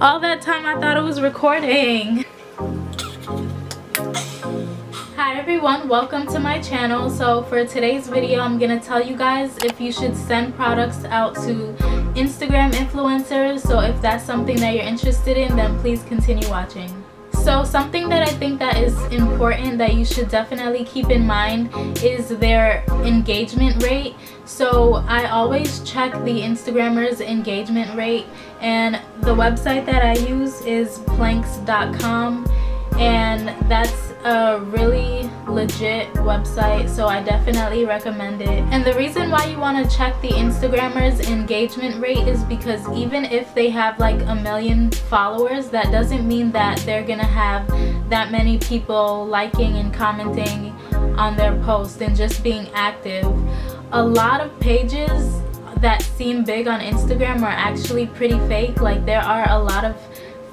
All that time I thought it was recording. Hi everyone, welcome to my channel. So for today's video, I'm gonna tell you guys if you should send products out to Instagram influencers. So if that's something that you're interested in, then please continue watching. So something that I think that is important that you should definitely keep in mind is their engagement rate. So I always check the Instagrammers' engagement rate, and the website that I use is planks.com, and that's a really legit website, so I definitely recommend it. And the reason why you want to check the Instagrammers' engagement rate is because even if they have like 1 million followers, that doesn't mean that they're gonna have that many people liking and commenting on their post and just being active. A lot of pages that seem big on Instagram are actually pretty fake. Like, there are a lot of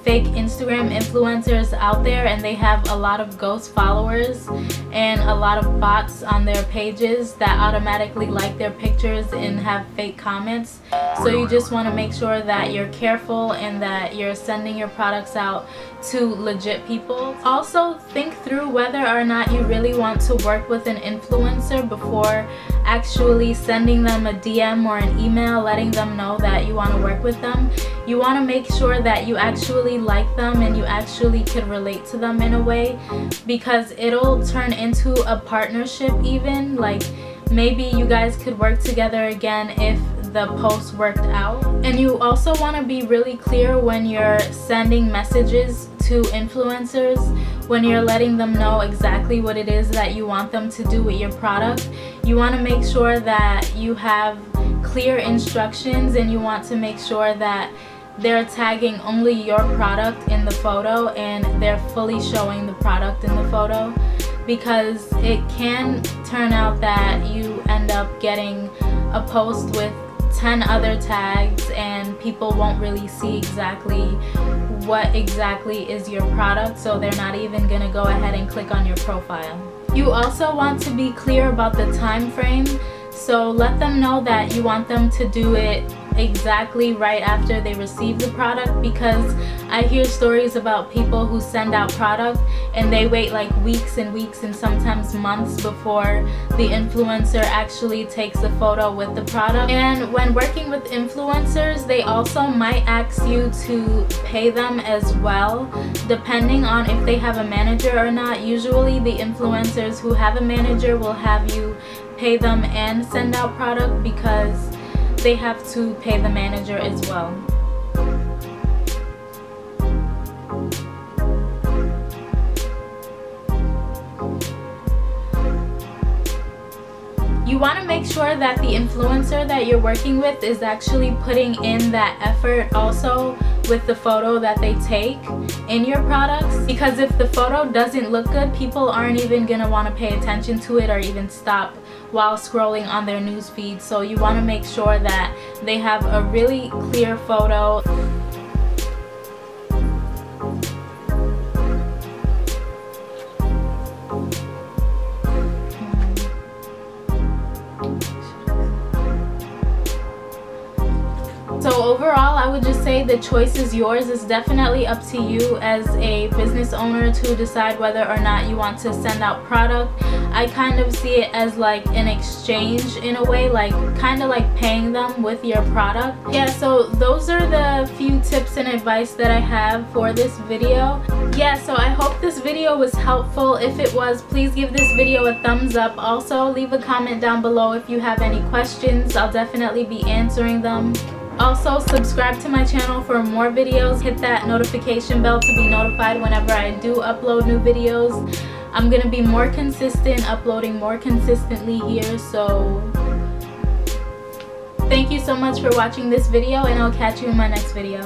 fake Instagram influencers out there, and they have a lot of ghost followers and a lot of bots on their pages that automatically like their pictures and have fake comments. So you just want to make sure that you're careful and that you're sending your products out to legit people. Also, think through whether or not you really want to work with an influencer before actually sending them a DM or an email letting them know that you want to work with them. You want to make sure that you actually like them and you actually could relate to them in a way, because it'll turn into a partnership even. Like, maybe you guys could work together again if the post worked out. And you also want to be really clear when you're sending messages to influencers, when you're letting them know exactly what it is that you want them to do with your product. You want to make sure that you have clear instructions, and you want to make sure that they're tagging only your product in the photo and they're fully showing the product in the photo, because it can turn out that you end up getting a post with 10 other tags and people won't really see exactly what exactly is your product, so they're not even gonna go ahead and click on your profile. You also want to be clear about the time frame. So let them know that you want them to do it exactly right after they receive the product, because I hear stories about people who send out product and they wait like weeks and weeks and sometimes months before the influencer actually takes a photo with the product. And when working with influencers, they also might ask you to pay them as well, depending on if they have a manager or not. Usually the influencers who have a manager will have you pay them and send out product, because they have to pay the manager as well. You want to make sure that the influencer that you're working with is actually putting in that effort also with the photo that they take in your products, because if the photo doesn't look good, people aren't even gonna want to pay attention to it or even stop while scrolling on their news feed. So you want to make sure that they have a really clear photo. So overall, I would just say the choice is yours. It's definitely up to you as a business owner to decide whether or not you want to send out product. I kind of see it as like an exchange in a way, like kind of like paying them with your product. Yeah, so those are the few tips and advice that I have for this video. Yeah, so I hope this video was helpful. If it was, please give this video a thumbs up. Also, leave a comment down below if you have any questions. I'll definitely be answering them. Also, subscribe to my channel for more videos. Hit that notification bell to be notified whenever I do upload new videos. I'm gonna be more consistent, uploading more consistently here. So thank you so much for watching this video, and I'll catch you in my next video.